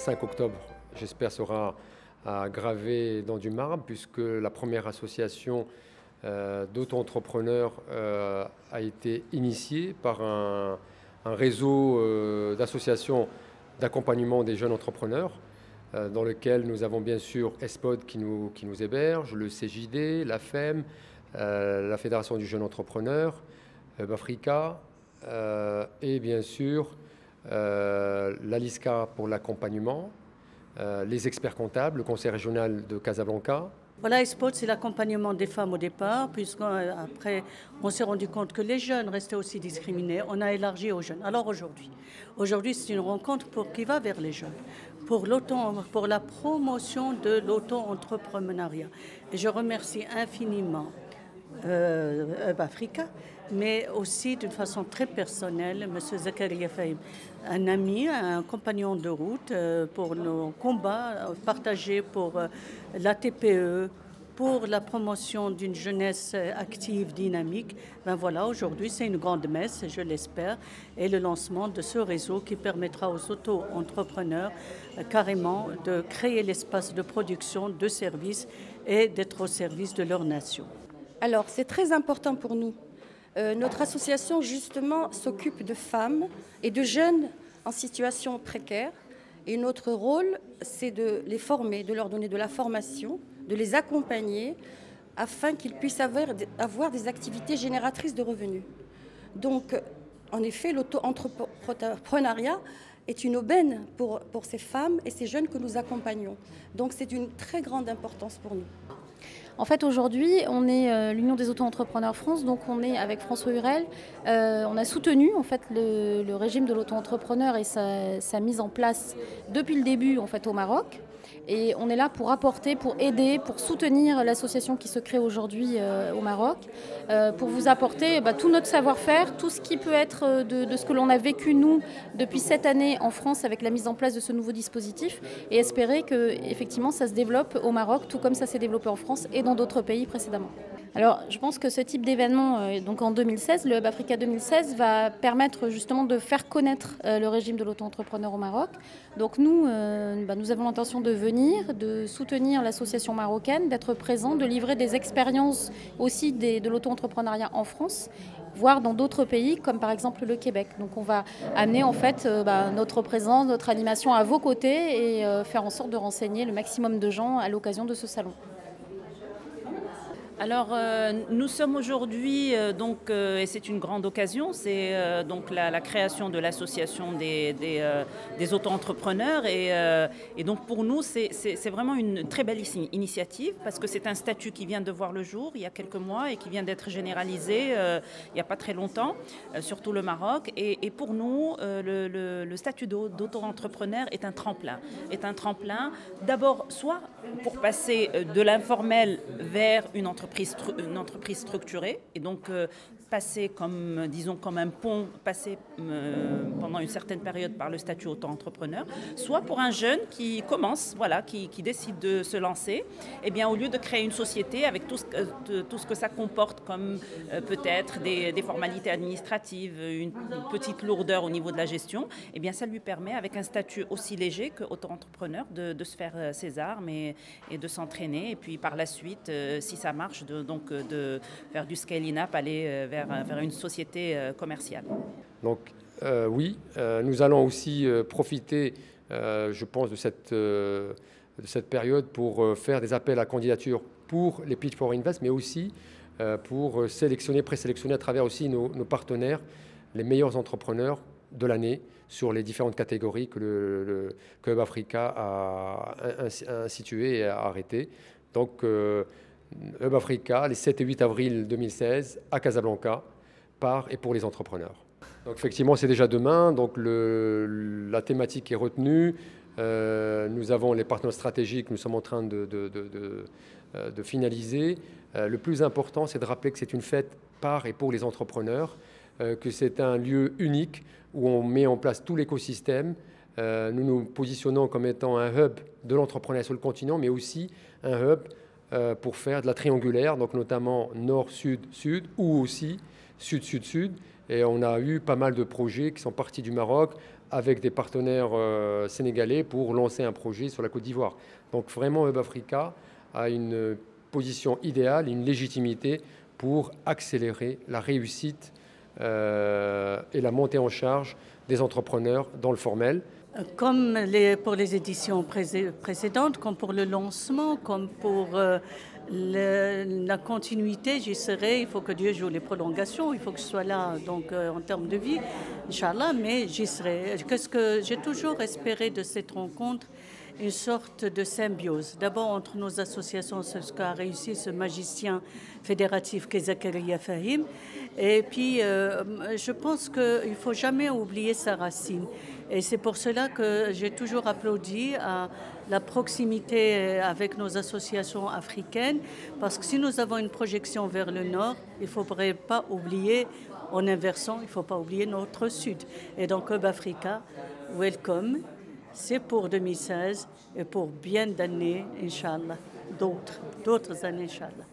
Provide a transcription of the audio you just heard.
5 octobre, j'espère, sera gravée dans du marbre, puisque la première association d'auto-entrepreneurs a été initiée par un réseau d'associations d'accompagnement des jeunes entrepreneurs, dans lequel nous avons bien sûr ESPOD qui nous héberge, le CJD, la FEM, la Fédération du jeune entrepreneur, Africa, et bien sûr l'ALISCA pour l'accompagnement, les experts comptables, le conseil régional de Casablanca. Voilà, ESPOD, c'est l'accompagnement des femmes au départ, puisqu'après, on s'est rendu compte que les jeunes restaient aussi discriminés. On a élargi aux jeunes. Alors aujourd'hui, c'est une rencontre qui va vers les jeunes, pour la promotion de l'auto-entrepreneuriat. Et je remercie infiniment Africa, mais aussi d'une façon très personnelle, M. Zakaria Fahim, un ami, un compagnon de route pour nos combats partagés pour la TPE, pour la promotion d'une jeunesse active, dynamique. Ben voilà, aujourd'hui, c'est une grande messe, je l'espère, et le lancement de ce réseau qui permettra aux auto-entrepreneurs carrément de créer l'espace de production, de services et d'être au service de leur nation. Alors, c'est très important pour nous. Notre association, justement, s'occupe de femmes et de jeunes en situation précaire. Et notre rôle, c'est de les former, de leur donner de la formation, de les accompagner afin qu'ils puissent avoir des activités génératrices de revenus. Donc, en effet, l'auto-entrepreneuriat est une aubaine pour ces femmes et ces jeunes que nous accompagnons. Donc, c'est d'une très grande importance pour nous. En fait, aujourd'hui, on est l'Union des auto-entrepreneurs France, donc on est avec François Hurel. On a soutenu en fait le régime de l'auto-entrepreneur et sa mise en place depuis le début en fait au Maroc. Et on est là pour apporter, pour aider, pour soutenir l'association qui se crée aujourd'hui au Maroc, pour vous apporter tout notre savoir-faire, tout ce qui peut être de ce que l'on a vécu nous depuis cette année en France avec la mise en place de ce nouveau dispositif, et espérer que effectivement ça se développe au Maroc, tout comme ça s'est développé en France et dans d'autres pays précédemment. Alors, je pense que ce type d'événement, donc en 2016, le Hub Africa 2016, va permettre justement de faire connaître le régime de l'auto-entrepreneur au Maroc. Donc nous avons l'intention de venir, de soutenir l'association marocaine, d'être présents, de livrer des expériences aussi de l'auto-entrepreneuriat en France, voire dans d'autres pays, comme par exemple le Québec. Donc on va amener en fait notre présence, notre animation à vos côtés et faire en sorte de renseigner le maximum de gens à l'occasion de ce salon. Alors, nous sommes aujourd'hui, et c'est une grande occasion, c'est donc la création de l'association des auto-entrepreneurs. Et donc, pour nous, c'est vraiment une très belle initiative parce que c'est un statut qui vient de voir le jour il y a quelques mois et qui vient d'être généralisé il n'y a pas très longtemps, surtout le Maroc. Et pour nous, le statut d'auto-entrepreneur est un tremplin. D'abord, soit pour passer de l'informel vers une entreprise structurée et donc passer comme un pont, passer pendant une certaine période par le statut auto-entrepreneur, soit pour un jeune qui commence, qui décide de se lancer, et bien au lieu de créer une société avec tout ce que ça comporte comme peut-être des formalités administratives, une petite lourdeur au niveau de la gestion, et bien ça lui permet avec un statut aussi léger que auto-entrepreneur de se faire ses armes et de s'entraîner, et puis par la suite, si ça marche, de faire du scaling up, aller vers une société commerciale. Donc oui, nous allons aussi profiter, je pense, de cette période pour faire des appels à candidature pour les Pitch for Invest, mais aussi pour présélectionner à travers aussi nos partenaires, les meilleurs entrepreneurs de l'année sur les différentes catégories que Hub Africa a instituées et a arrêtées. Donc, Hub Africa, les 7 et 8 avril 2016, à Casablanca, par et pour les entrepreneurs. Donc, effectivement, c'est déjà demain. Donc, la thématique est retenue. Nous avons les partenaires stratégiques, nous sommes en train de finaliser. Le plus important, c'est de rappeler que c'est une fête par et pour les entrepreneurs, que c'est un lieu unique où on met en place tout l'écosystème. Nous nous positionnons comme étant un hub de l'entrepreneuriat sur le continent, mais aussi un hub pour faire de la triangulaire, donc notamment nord-sud-sud ou aussi sud-sud-sud. Et on a eu pas mal de projets qui sont partis du Maroc avec des partenaires sénégalais pour lancer un projet sur la Côte d'Ivoire. Donc vraiment, Hub Africa a une position idéale, une légitimité pour accélérer la réussite et la montée en charge des entrepreneurs dans le formel. Comme pour les éditions précédentes, comme pour le lancement, comme pour la continuité, j'y serai. Il faut que Dieu joue les prolongations, il faut que je sois là donc, en termes de vie, Inch'Allah, mais j'y serai. Qu'est-ce que j'ai toujours espéré de cette rencontre? Une sorte de symbiose. D'abord entre nos associations, c'est ce qu'a réussi ce magicien fédératif qu'est Zakaria Fahim. Et puis, je pense qu'il ne faut jamais oublier sa racine. Et c'est pour cela que j'ai toujours applaudi à la proximité avec nos associations africaines, parce que si nous avons une projection vers le nord, il ne faudrait pas oublier, en inversant, il ne faut pas oublier notre sud. Et donc, Hub Africa, welcome. C'est pour 2016 et pour bien d'années, Inch'Allah, d'autres années, Inch'Allah.